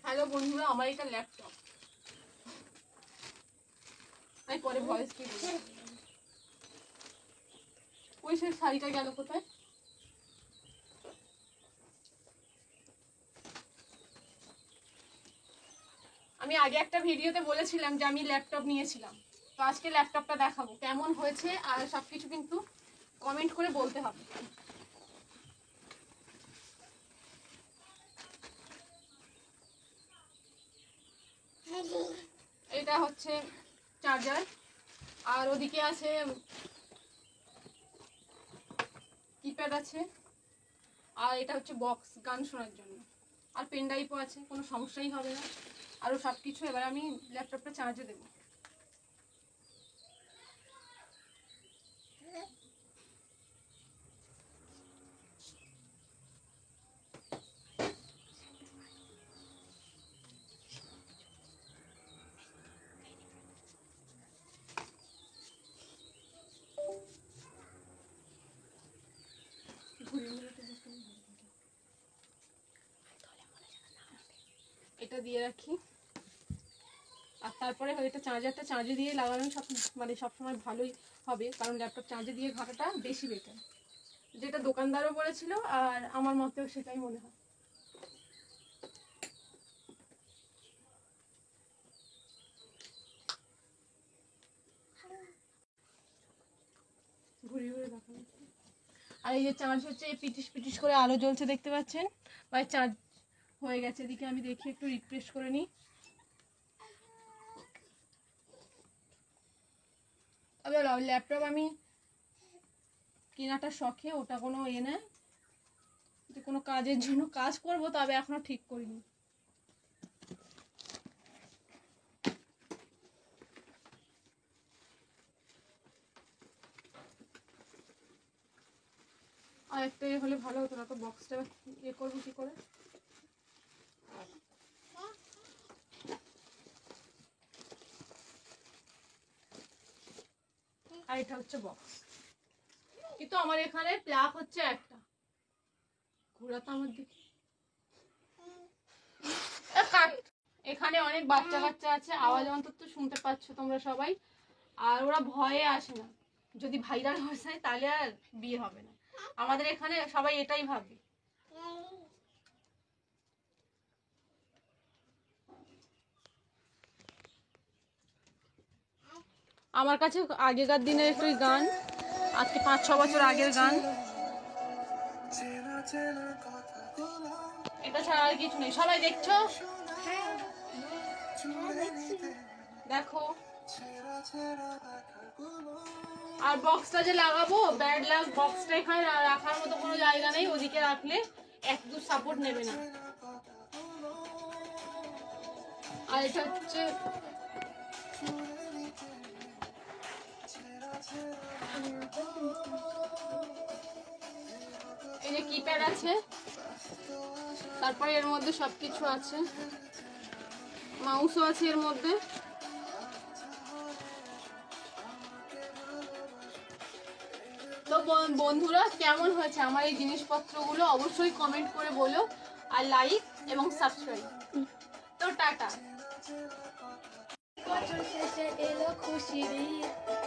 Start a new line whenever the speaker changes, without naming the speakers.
Hello বন্ধুরা, আমার এটা ল্যাপটপ। আমি পরে ভয়েস কি ওই সে শাড়িটা গেল কোথায়? আমি আগে একটা ভিডিওতে বলেছিলাম যে আমি ল্যাপটপ নিয়েছিলাম, তো আজকে ল্যাপটপটা দেখাবো কেমন হয়েছে, আর সবকিছু কিন্তু কমেন্ট করে বলতে হবে। এটা হচ্ছে চার্জার, আর ওদিকে আছে কিপ্যাড আছে, আর এটা হচ্ছে বক্স গান শোনার জন্য, আর পেন ড্রাইভও আছে, কোনো সমস্যাই হবে না। আরও সব কিছু এবার আমি ল্যাপটপটা চার্জে দেবো। এটা দিয়ে রাখি, আর তারপরে এটা চার্জারটা চার্জে দিয়ে লাগানো সবসময় ভালোই হবে, কারণ ল্যাপটপ চার্জে দিয়ে ঘাটাটা বেশি বেটার, যেটা দোকানদারও বলেছিল আর আমার মতেও সেটাই মনে হয়। ঘুরে ঘুরে দেখানো। আর এই যে চার্জ হচ্ছে, পিটিশ পিটিশ করে আলো জ্বলছে দেখতে পাচ্ছেন, বা চার্জ হয়ে গেছে। এদিকে আমি দেখি একটু রিফ্রেশ করে নিই। তবে ল্যাপটপ আমি কেনাটা শখে, ওটা কোনো না যে কোনো কাজের জন্য কাজ করব, তবে এখনো ঠিক করিনি। আর একটা হলে ভালো হতো না তো, বক্সটা করবো কি করে। আর এটা হচ্ছে বক্স, কিন্তু আমার এখানে প্লাগ হচ্ছে একটা, ঘোরাতো আমার দিকে। এখানে অনেক বাচ্চা কাচ্চা আছে, আওয়াজ অন্তত শুনতে পাচ্ছ তোমরা সবাই, আর ওরা ভয়ে আসে না, যদি ভাইরাল হয়ে যায় তাহলে আর বিয়ে হবে না। আমাদের এখানে সবাই এটাই ভাবে। আমার কাছে আগেকার দিনের একটু গান, আজকে 5-6 বছর আগের গান, এটা ছাড়া আর কিছু নেই। সবাই দেখছো? দেখো। আর বক্সটা যে লাগাবো, ব্যাড লাগ, বক্সটা এখানে রাখার মতো কোনো জায়গা নেই, ওদিকে রাখলে একটু সাপোর্ট নেবে না। আর এটা হচ্ছে এই যে কিপ্যাড আছে, তারপরে এর মধ্যে সবকিছু আছে, মাউসও আছে এর মধ্যে। তো বন্ধুরা, কেমন হয়েছে আমার এই জিনিসপত্রগুলো অবশ্যই কমেন্ট করে বলো, আর লাইক এবং সাবস্ক্রাইব। তো টাটা। বছর শেষে এলো খুশির ঈদ।